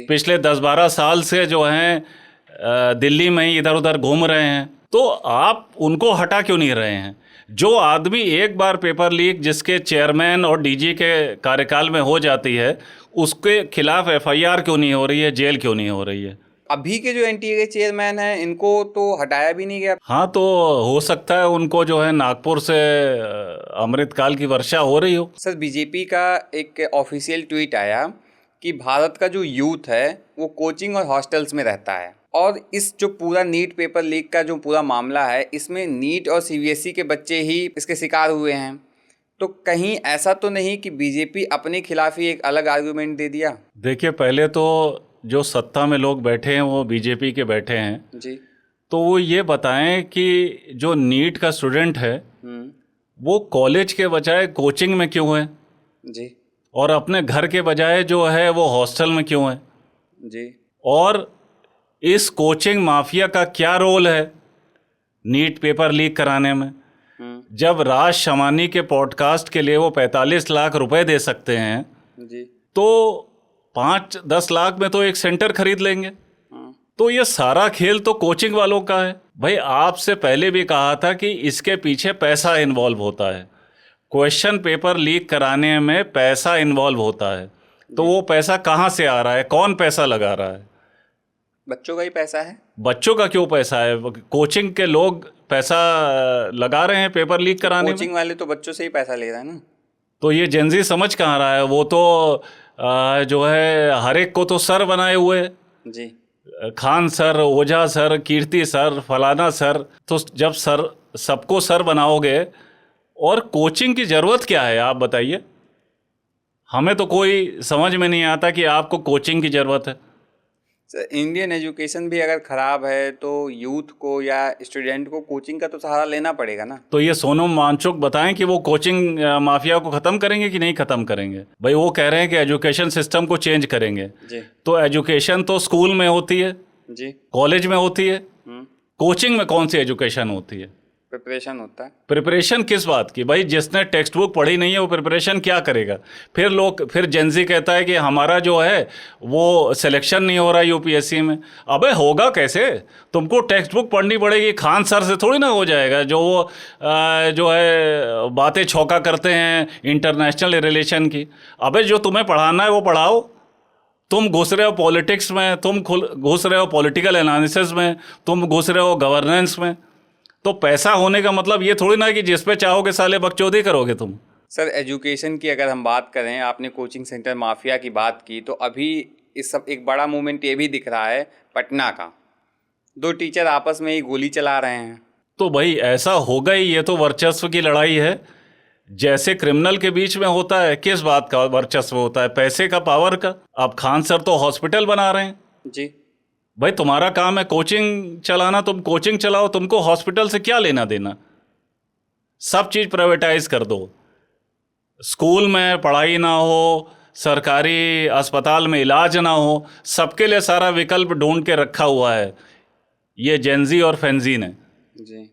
पिछले 10-12 साल से जो हैं दिल्ली में ही इधर उधर घूम रहे हैं। तो आप उनको हटा क्यों नहीं रहे हैं? जो आदमी एक बार पेपर लीक जिसके चेयरमैन और डीजी के कार्यकाल में हो जाती है उसके खिलाफ एफआईआर क्यों नहीं हो रही है, जेल क्यों नहीं हो रही है? अभी के जो एनटीए के चेयरमैन हैं इनको तो हटाया भी नहीं गया। हाँ, तो हो सकता है उनको जो है नागपुर से अमृतकाल की वर्षा हो रही हो। सर बीजेपी का एक ऑफिशियल ट्वीट आया कि भारत का जो यूथ है वो कोचिंग और हॉस्टल्स में रहता है, और इस जो पूरा नीट पेपर लीक का जो पूरा मामला है इसमें नीट और सीबीएसई के बच्चे ही इसके शिकार हुए हैं। तो कहीं ऐसा तो नहीं कि बीजेपी अपने खिलाफ ही एक अलग आर्गुमेंट दे दिया? देखिए, पहले तो जो सत्ता में लोग बैठे हैं वो बीजेपी के बैठे हैं जी। तो वो ये बताएं कि जो नीट का स्टूडेंट है वो कॉलेज के बजाय कोचिंग में क्यों है जी। और अपने घर के बजाय जो है वो हॉस्टल में क्यों है जी। और इस कोचिंग माफिया का क्या रोल है नीट पेपर लीक कराने में? जब राज शमानी के पॉडकास्ट के लिए वो 45 लाख रुपए दे सकते हैं जी। तो 5-10 लाख में तो एक सेंटर खरीद लेंगे। तो ये सारा खेल तो कोचिंग वालों का है। भाई, आपसे पहले भी कहा था कि इसके पीछे पैसा इन्वॉल्व होता है, क्वेश्चन पेपर लीक कराने में पैसा इन्वॉल्व होता है। तो वो पैसा कहाँ से आ रहा है, कौन पैसा लगा रहा है? बच्चों का ही पैसा है। बच्चों का क्यों पैसा है? कोचिंग के लोग पैसा लगा रहे हैं पेपर लीक कराने में। कोचिंग वाले तो बच्चों से ही पैसा ले रहे हैं ना। तो ये जेनजी समझ कहाँ रहा है? वो तो जो है हर एक को तो सर बनाए हुए है। जी। खान सर, ओझा सर, कीर्ति सर, फलाना सर। तो जब सर सबको सर बनाओगे और कोचिंग की ज़रूरत क्या है आप बताइए? हमें तो कोई समझ में नहीं आता कि आपको कोचिंग की ज़रूरत है। सर इंडियन एजुकेशन भी अगर ख़राब है तो यूथ को या स्टूडेंट को कोचिंग का तो सहारा लेना पड़ेगा ना। तो ये सोनम वांगचुक बताएं कि वो कोचिंग माफिया को ख़त्म करेंगे कि नहीं ख़त्म करेंगे? भाई, वो कह रहे हैं कि एजुकेशन सिस्टम को चेंज करेंगे। जी। तो एजुकेशन तो स्कूल में होती है, जी। कॉलेज में होती है, कोचिंग में कौन सी एजुकेशन होती है? प्रिपरेशन होता है। प्रिपरेशन किस बात की? भाई, जिसने टेक्स्ट बुक पढ़ी नहीं है वो प्रिपरेशन क्या करेगा? फिर जेंजी कहता है कि हमारा जो है वो सिलेक्शन नहीं हो रहा यूपीएससी में। अबे होगा कैसे? तुमको टेक्स्ट बुक पढ़नी पड़ेगी। खान सर से थोड़ी ना हो जाएगा जो वो जो है बातें छौका करते हैं इंटरनेशनल रिलेशन की। अबे, जो तुम्हें पढ़ाना है वो पढ़ाओ। तुम घुस रहे हो पॉलिटिक्स में, तुम घुस रहे हो पॉलिटिकल एनालिसिस में, तुम घुस रहे हो गवर्नेंस में। तो पैसा होने का मतलब ये थोड़ी ना कि जिस पे चाहोगे साले बकचोदी करोगे तुम। सर एजुकेशन की अगर हम बात करें, आपने कोचिंग सेंटर माफिया की बात की, तो अभी इस सब एक बड़ा मूवमेंट ये भी दिख रहा है पटना का। 2 टीचर आपस में ही गोली चला रहे हैं। तो भाई ऐसा होगा ही, ये तो वर्चस्व की लड़ाई है। जैसे क्रिमिनल के बीच में होता है, किस बात का वर्चस्व होता है? पैसे का, पावर का। अब खान सर तो हॉस्पिटल बना रहे हैं। जी। भाई, तुम्हारा काम है कोचिंग चलाना, तुम कोचिंग चलाओ, तुमको हॉस्पिटल से क्या लेना देना? सब चीज़ प्राइवेटाइज कर दो। स्कूल में पढ़ाई ना हो, सरकारी अस्पताल में इलाज ना हो, सबके लिए सारा विकल्प ढूंढ के रखा हुआ है ये जेंजी और फेंजी ने। जी।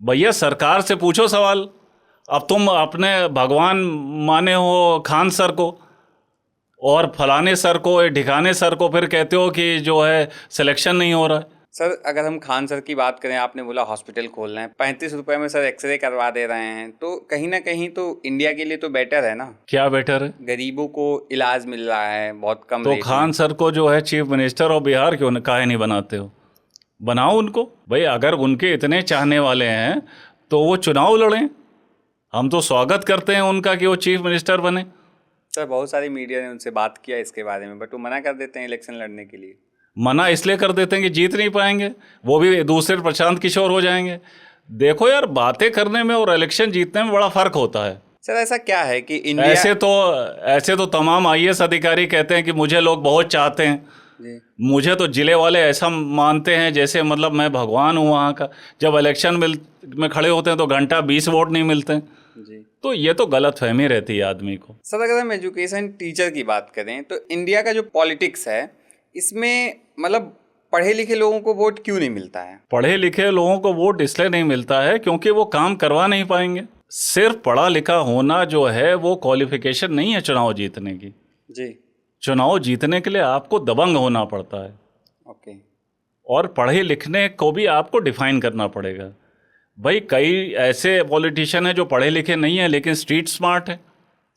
भैया, सरकार से पूछो सवाल। अब तुम अपने भगवान माने हो खान सर को और फलाने सर को, ढिकाने सर को, फिर कहते हो कि जो है सिलेक्शन नहीं हो रहा है। सर अगर हम खान सर की बात करें, आपने बोला हॉस्पिटल खोल रहे हैं, 35 रुपए में सर एक्सरे करवा दे रहे हैं, तो कहीं ना कहीं तो इंडिया के लिए तो बेटर है ना। क्या बेटर है? गरीबों को इलाज मिल रहा है बहुत कम तो रेट में। खान सर को जो है चीफ मिनिस्टर ऑफ बिहार क्यों काहे नहीं बनाते हो? बनाओ उनको। भाई, अगर उनके इतने चाहने वाले हैं तो वो चुनाव लड़ें। हम तो स्वागत करते हैं उनका कि वो चीफ मिनिस्टर बने। सर बहुत सारी मीडिया ने उनसे बात किया इसके बारे में, बट वो मना कर देते हैं इलेक्शन लड़ने के लिए। मना इसलिए कर देते हैं कि जीत नहीं पाएंगे, वो भी दूसरे प्रशांत किशोर हो जाएंगे। देखो यार, बातें करने में और इलेक्शन जीतने में बड़ा फर्क होता है। सर ऐसा क्या है कि इंडिया ऐसे तो तमाम आईएएस अधिकारी कहते हैं कि मुझे लोग बहुत चाहते हैं जी। मुझे तो जिले वाले ऐसा मानते हैं जैसे मतलब मैं भगवान हूँ वहाँ का। जब इलेक्शन में खड़े होते हैं तो घंटा 20 वोट नहीं मिलते हैं। जी। तो ये तो गलत फहमी रहती है आदमी को। सर अगर हम एजुकेशन टीचर की बात करें तो इंडिया का जो पॉलिटिक्स है इसमें मतलब पढ़े लिखे लोगों को वोट क्यों नहीं मिलता है? पढ़े लिखे लोगों को वोट इसलिए नहीं मिलता है क्योंकि वो काम करवा नहीं पाएंगे। सिर्फ पढ़ा लिखा होना जो है वो क्वालिफिकेशन नहीं है चुनाव जीतने की। जी। चुनाव जीतने के लिए आपको दबंग होना पड़ता है। ओके। और पढ़े लिखने को भी आपको डिफाइन करना पड़ेगा। भाई, कई ऐसे पॉलिटिशियन हैं जो पढ़े लिखे नहीं हैं लेकिन स्ट्रीट स्मार्ट है।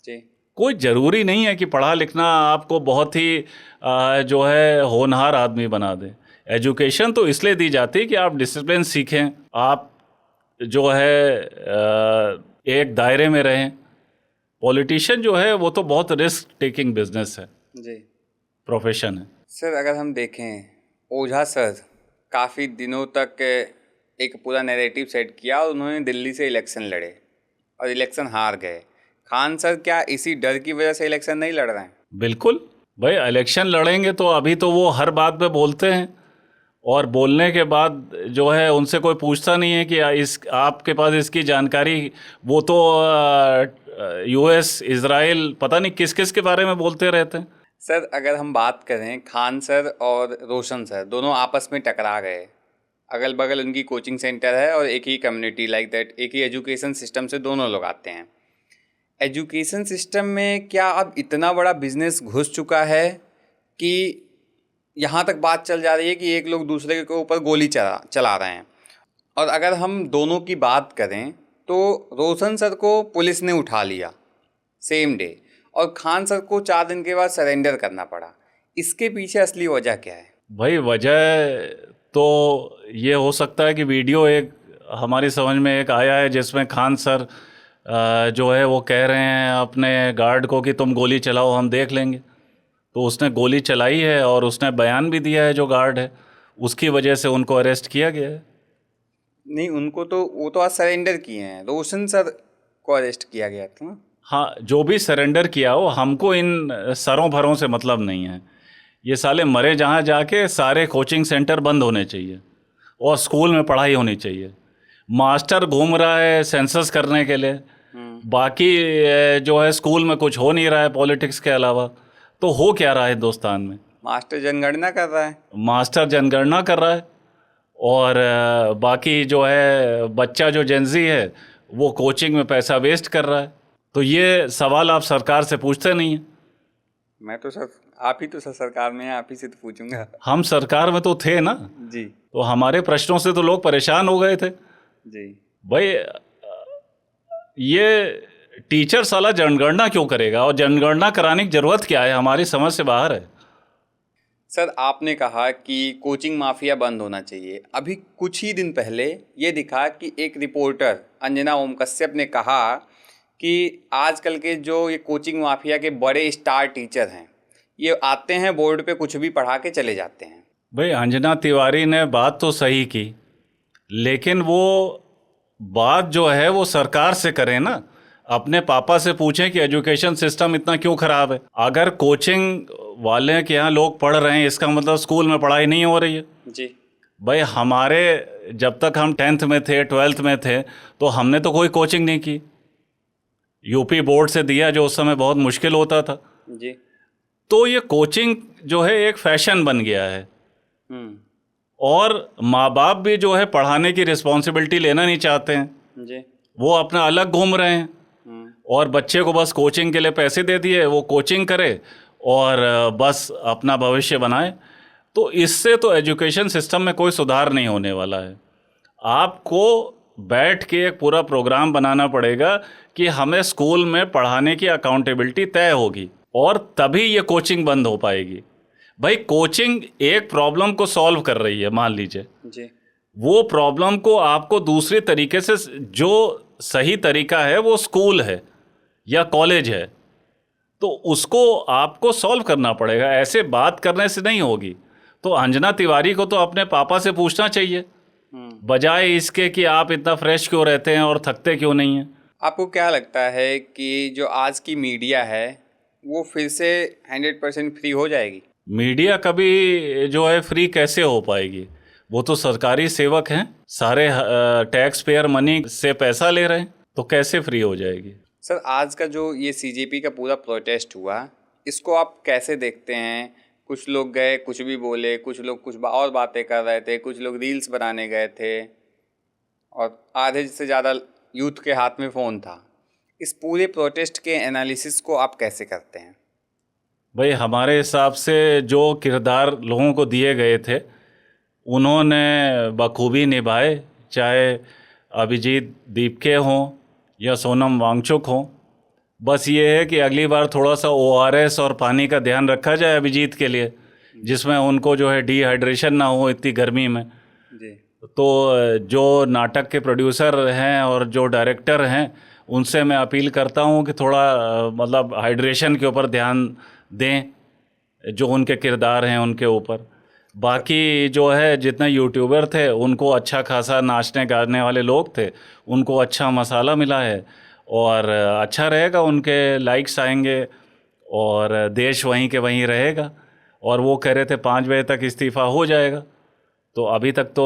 जी। कोई ज़रूरी नहीं है कि पढ़ा लिखना आपको बहुत ही जो है होनहार आदमी बना दे। एजुकेशन तो इसलिए दी जाती है कि आप डिसिप्लिन सीखें, आप जो है एक दायरे में रहें। पॉलिटिशियन जो है वो तो बहुत रिस्क टेकिंग बिजनेस है, जी प्रोफेशन है। सर, अगर हम देखें ओझा सर काफ़ी दिनों तक एक पूरा नैरेटिव सेट किया और उन्होंने दिल्ली से इलेक्शन लड़े और इलेक्शन हार गए। खान सर क्या इसी डर की वजह से इलेक्शन नहीं लड़ रहे हैं? बिल्कुल भाई, इलेक्शन लड़ेंगे तो अभी तो वो हर बात पे बोलते हैं और बोलने के बाद जो है उनसे कोई पूछता नहीं है कि इस आपके पास इसकी जानकारी, वो तो यूएस, इजराइल, पता नहीं किस किस के बारे में बोलते रहते हैं। सर, अगर हम बात करें खान सर और रोशन सर दोनों आपस में टकरा गए, अगल बगल उनकी कोचिंग सेंटर है और एक ही कम्युनिटी लाइक दैट, एक ही एजुकेशन सिस्टम से दोनों लोग आते हैं। एजुकेशन सिस्टम में क्या अब इतना बड़ा बिजनेस घुस चुका है कि यहाँ तक बात चल जा रही है कि एक लोग दूसरे के ऊपर गोली चला रहे हैं? और अगर हम दोनों की बात करें तो रोशन सर को पुलिस ने उठा लिया सेम डे और खान सर को 4 दिन के बाद सरेंडर करना पड़ा। इसके पीछे असली वजह क्या है? भाई वजह तो ये हो सकता है कि वीडियो एक हमारी समझ में एक आया है जिसमें खान सर जो है वो कह रहे हैं अपने गार्ड को कि तुम गोली चलाओ, हम देख लेंगे। तो उसने गोली चलाई है और उसने बयान भी दिया है, जो गार्ड है उसकी वजह से उनको अरेस्ट किया गया है। नहीं, उनको तो वो तो आज सरेंडर किए हैं। रोशन सर को अरेस्ट किया गया था ना? हाँ, जो भी सरेंडर किया हो, हमको इन सरों भरों से मतलब नहीं है। ये साले मरे जहाँ जाके सारे कोचिंग सेंटर बंद होने चाहिए और स्कूल में पढ़ाई होनी चाहिए। मास्टर घूम रहा है सेंसस करने के लिए, बाकी जो है स्कूल में कुछ हो नहीं रहा है पॉलिटिक्स के अलावा। तो हो क्या रहा है हिंदुस्तान में? मास्टर जनगणना कर रहा है। मास्टर जनगणना कर रहा है और बाकी जो है बच्चा जो जेनजी है वो कोचिंग में पैसा वेस्ट कर रहा है। तो ये सवाल आप सरकार से पूछते नहीं हैं। मैं तो सर, आप ही तो सर सरकार में हैं, आप ही से तो पूछूंगा। हम सरकार में तो थे ना, जी तो हमारे प्रश्नों से तो लोग परेशान हो गए थे। जी। भाई ये टीचर साला जनगणना क्यों करेगा और जनगणना कराने की ज़रूरत क्या है? हमारी समझ से बाहर है। सर, आपने कहा कि कोचिंग माफिया बंद होना चाहिए। अभी कुछ ही दिन पहले ये दिखा कि एक रिपोर्टर अंजना ओम कश्यप ने कहा कि आजकल के जो ये कोचिंग माफिया के बड़े स्टार टीचर हैं, ये आते हैं बोर्ड पे कुछ भी पढ़ा के चले जाते हैं। भाई अंजना तिवारी ने बात तो सही की, लेकिन वो बात जो है वो सरकार से करें ना। अपने पापा से पूछें कि एजुकेशन सिस्टम इतना क्यों ख़राब है। अगर कोचिंग वाले के यहाँ लोग पढ़ रहे हैं, इसका मतलब स्कूल में पढ़ाई नहीं हो रही है। जी भाई हमारे जब तक हम 10th में थे, 12th में थे, तो हमने तो कोई कोचिंग नहीं की। यूपी बोर्ड से दिया, जो उस समय बहुत मुश्किल होता था। जी। तो ये कोचिंग जो है एक फैशन बन गया है और माँ बाप भी जो है पढ़ाने की रिस्पॉन्सिबिलिटी लेना नहीं चाहते हैं। जी। वो अपना अलग घूम रहे हैं और बच्चे को बस कोचिंग के लिए पैसे दे दिए, वो कोचिंग करे और बस अपना भविष्य बनाए। तो इससे तो एजुकेशन सिस्टम में कोई सुधार नहीं होने वाला है। आपको बैठ के एक पूरा प्रोग्राम बनाना पड़ेगा कि हमें स्कूल में पढ़ाने की अकाउंटेबिलिटी तय होगी और तभी ये कोचिंग बंद हो पाएगी। भाई कोचिंग एक प्रॉब्लम को सॉल्व कर रही है, मान लीजिए जी। वो प्रॉब्लम को आपको दूसरे तरीके से, जो सही तरीका है वो स्कूल है या कॉलेज है, तो उसको आपको सॉल्व करना पड़ेगा। ऐसे बात करने से नहीं होगी। तो अंजना तिवारी को तो अपने पापा से पूछना चाहिए, बजाय इसके कि आप इतना फ्रेश क्यों रहते हैं और थकते क्यों नहीं हैं। आपको क्या लगता है कि जो आज की मीडिया है वो फिर से 100% फ्री हो जाएगी? मीडिया कभी जो है फ्री कैसे हो पाएगी? वो तो सरकारी सेवक हैं, सारे टैक्स पेयर मनी से पैसा ले रहे हैं, तो कैसे फ्री हो जाएगी? सर, आज का जो ये सीजेपी का पूरा प्रोटेस्ट हुआ, इसको आप कैसे देखते हैं? कुछ लोग गए, कुछ भी बोले, कुछ लोग कुछ और बातें कर रहे थे, कुछ लोग रील्स बनाने गए थे और आधे से ज़्यादा यूथ के हाथ में फ़ोन था। इस पूरे प्रोटेस्ट के एनालिसिस को आप कैसे करते हैं? भाई हमारे हिसाब से जो किरदार लोगों को दिए गए थे उन्होंने बखूबी निभाए, चाहे अभिजीत दीपके हों या सोनम वांगचुक हों। बस ये है कि अगली बार थोड़ा सा ORS और पानी का ध्यान रखा जाए अभिजीत के लिए, जिसमें उनको जो है डिहाइड्रेशन ना हो इतनी गर्मी में। जी। तो जो नाटक के प्रोड्यूसर हैं और जो डायरेक्टर हैं उनसे मैं अपील करता हूं कि थोड़ा मतलब हाइड्रेशन के ऊपर ध्यान दें, जो उनके किरदार हैं उनके ऊपर। बाकी जो है जितने यूट्यूबर थे उनको अच्छा खासा नाचने गाने वाले लोग थे, उनको अच्छा मसाला मिला है और अच्छा रहेगा, उनके लाइक्स आएंगे और देश वहीं के वहीं रहेगा। और वो कह रहे थे 5 बजे तक इस्तीफ़ा हो जाएगा, तो अभी तक तो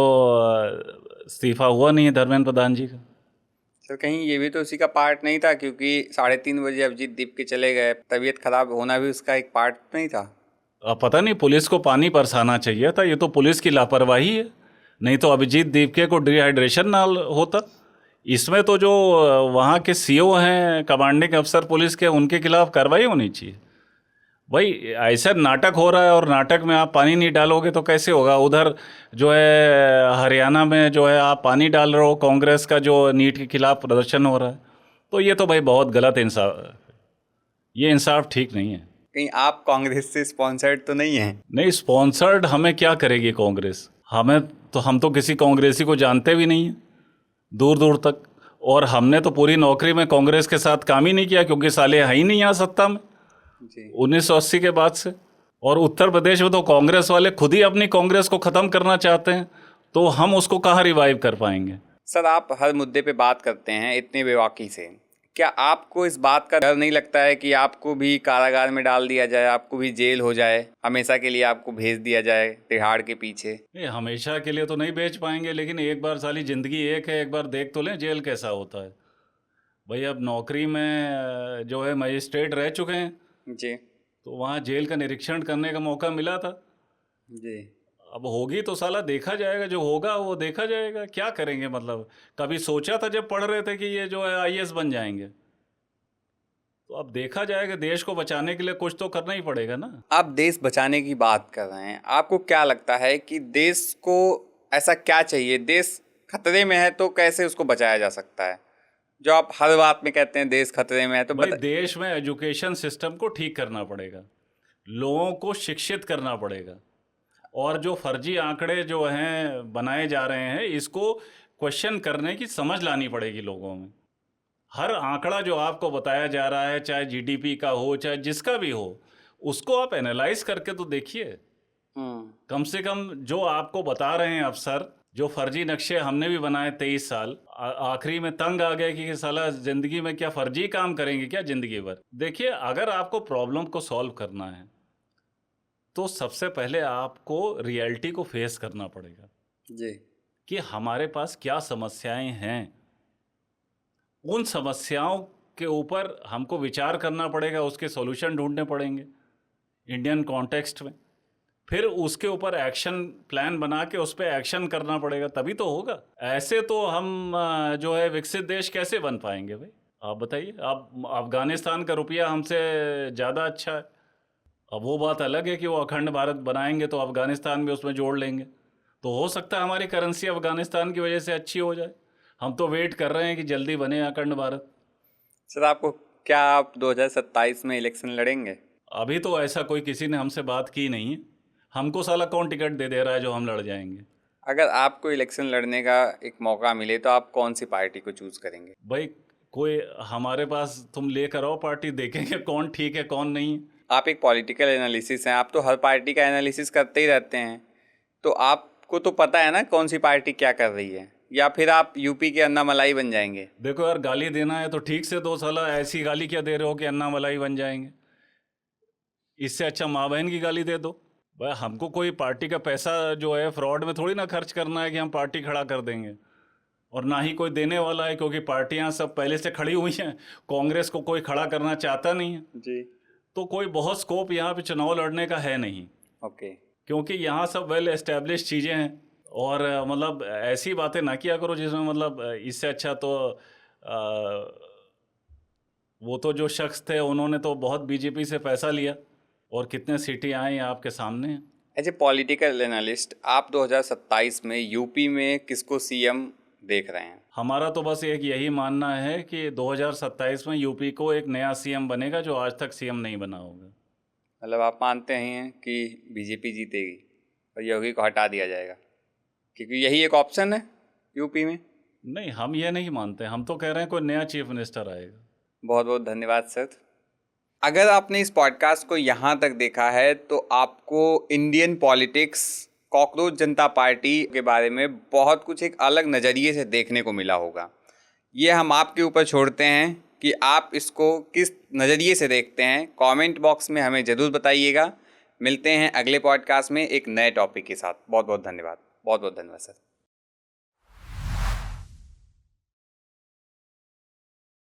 इस्तीफ़ा हुआ नहीं है धर्मेंद्र प्रधान जी का। सर कहीं ये भी तो उसी का पार्ट नहीं था, क्योंकि 3:30 बजे अभिजीत दीप के चले गए, तबीयत खराब होना भी उसका एक पार्ट नहीं था? अब पता नहीं, पुलिस को पानी बरसाना चाहिए था, ये तो पुलिस की लापरवाही है, नहीं तो अभिजीत दीपके को डिहाइड्रेशन ना होता। इसमें तो जो वहाँ के CO हैं, कमांडिंग अफसर पुलिस के, उनके खिलाफ कार्रवाई होनी चाहिए। भाई ऐसा नाटक हो रहा है और नाटक में आप पानी नहीं डालोगे तो कैसे होगा? उधर जो है हरियाणा में जो है आप पानी डाल रहे हो, कांग्रेस का जो नीट के खिलाफ प्रदर्शन हो रहा है, तो ये तो भाई बहुत गलत इंसाफ, ये इंसाफ ठीक नहीं है। कहीं आप कांग्रेस से स्पॉन्सर्ड तो नहीं हैं? नहीं, स्पॉन्सर्ड हमें क्या करेगी कांग्रेस? हम तो किसी कांग्रेसी को जानते भी नहीं हैं दूर दूर तक, और हमने तो पूरी नौकरी में कांग्रेस के साथ काम ही नहीं किया, क्योंकि साले है ही नहीं यहाँ सत्ता में जी। 1980 के बाद से। और उत्तर प्रदेश में तो कांग्रेस वाले खुद ही अपनी कांग्रेस को ख़त्म करना चाहते हैं, तो हम उसको कहाँ रिवाइव कर पाएंगे? सर आप हर मुद्दे पे बात करते हैं इतने बेबाकी से, क्या आपको इस बात का डर नहीं लगता है कि आपको भी कारागार में डाल दिया जाए, आपको भी जेल हो जाए, हमेशा के लिए आपको भेज दिया जाए तिहाड़ के पीछे? नहीं, हमेशा के लिए तो नहीं बेच पाएंगे, लेकिन एक बार साली ज़िंदगी एक है, एक बार देख तो लें जेल कैसा होता है। भाई अब नौकरी में जो है मजिस्ट्रेट रह चुके हैं, जी तो वहाँ जेल का निरीक्षण करने का मौका मिला था। जी। अब होगी तो साला देखा जाएगा, जो होगा वो देखा जाएगा। क्या करेंगे मतलब? कभी सोचा था जब पढ़ रहे थे कि ये जो है IAS बन जाएंगे? तो अब देखा जाएगा, देश को बचाने के लिए कुछ तो करना ही पड़ेगा ना। आप देश बचाने की बात कर रहे हैं, आपको क्या लगता है कि देश को ऐसा क्या चाहिए? देश खतरे में है तो कैसे उसको बचाया जा सकता है? जो आप हर बात में कहते हैं देश खतरे में है, तो भाई देश में एजुकेशन सिस्टम को ठीक करना पड़ेगा, लोगों को शिक्षित करना पड़ेगा, और जो फर्जी आंकड़े जो हैं बनाए जा रहे हैं इसको क्वेश्चन करने की समझ लानी पड़ेगी लोगों में। हर आंकड़ा जो आपको बताया जा रहा है, चाहे GDP का हो चाहे जिसका भी हो, उसको आप एनालाइज करके तो देखिए। कम से कम जो आपको बता रहे हैं अफसर, जो फर्जी नक्शे हमने भी बनाए 23 साल, आखिरी में तंग आ गए कि साला जिंदगी में क्या फर्जी काम करेंगे क्या जिंदगी भर? देखिए, अगर आपको प्रॉब्लम को सॉल्व करना है तो सबसे पहले आपको रियलिटी को फेस करना पड़ेगा जी कि हमारे पास क्या समस्याएं हैं। उन समस्याओं के ऊपर हमको विचार करना पड़ेगा, उसके सॉल्यूशन ढूंढने पड़ेंगे इंडियन कॉन्टेक्स्ट में, फिर उसके ऊपर एक्शन प्लान बना के उस पर एक्शन करना पड़ेगा, तभी तो होगा। ऐसे तो हम जो है विकसित देश कैसे बन पाएंगे भाई? आप बताइए। आप अफगानिस्तान का रुपया हमसे ज़्यादा अच्छा है। अब वो बात अलग है कि वो अखंड भारत बनाएंगे तो अफगानिस्तान भी उसमें जोड़ लेंगे, तो हो सकता है हमारी करेंसी अफगानिस्तान की वजह से अच्छी हो जाए। हम तो वेट कर रहे हैं कि जल्दी बने अखंड भारत। सर आपको क्या आप 2027 में इलेक्शन लड़ेंगे? अभी तो ऐसा कोई किसी ने हमसे बात की नहीं है। हमको साला कौन टिकट दे रहा है जो हम लड़ जाएंगे? अगर आपको इलेक्शन लड़ने का एक मौका मिले तो आप कौन सी पार्टी को चूज करेंगे? भाई कोई हमारे पास तुम लेकर आओ पार्टी, देखेंगे कौन ठीक है कौन नहीं। आप एक पॉलिटिकल एनालिसिस हैं, आप तो हर पार्टी का एनालिसिस करते ही रहते हैं, तो आपको तो पता है ना कौन सी पार्टी क्या कर रही है, या फिर आप यूपी के अन्ना मलाई बन जाएंगे? देखो यार, गाली देना है तो ठीक से दो साला, ऐसी गाली क्या दे रहे हो कि अन्ना मलाई बन जाएंगे? इससे अच्छा माँ बहन की गाली दे दो। भाई हमको कोई पार्टी का पैसा जो है फ्रॉड में थोड़ी ना खर्च करना है कि हम पार्टी खड़ा कर देंगे, और ना ही कोई देने वाला है, क्योंकि पार्टियां सब पहले से खड़ी हुई हैं। कांग्रेस को कोई खड़ा करना चाहता नहीं है, जी। तो कोई बहुत स्कोप यहाँ पे चुनाव लड़ने का है नहीं। ओके। क्योंकि यहाँ सब वेल एस्टेब्लिश चीज़ें हैं, और मतलब ऐसी बातें ना किया करो जिसमें मतलब इससे अच्छा तो वो तो जो शख्स थे उन्होंने तो बहुत बीजेपी से पैसा लिया, और कितने सीटें आई आपके सामने हैं। एज ए पॉलिटिकल एनालिस्ट आप 2027 में यूपी में किसको CM देख रहे हैं? हमारा तो बस एक यही मानना है कि 2027 में यूपी को एक नया सीएम बनेगा जो आज तक सीएम नहीं बना होगा। मतलब आप मानते हैं कि बीजेपी जीतेगी और योगी को हटा दिया जाएगा, क्योंकि यही एक ऑप्शन है यूपी में? नहीं, हम ये नहीं मानते, हम तो कह रहे हैं कोई नया चीफ मिनिस्टर आएगा। बहुत बहुत धन्यवाद सर। अगर आपने इस पॉडकास्ट को यहाँ तक देखा है तो आपको इंडियन पॉलिटिक्स, कॉकरोच जनता पार्टी के बारे में बहुत कुछ एक अलग नज़रिए से देखने को मिला होगा। ये हम आपके ऊपर छोड़ते हैं कि आप इसको किस नज़रिए से देखते हैं। कमेंट बॉक्स में हमें ज़रूर बताइएगा। मिलते हैं अगले पॉडकास्ट में एक नए टॉपिक के साथ। बहुत बहुत धन्यवाद, बहुत बहुत धन्यवाद सर।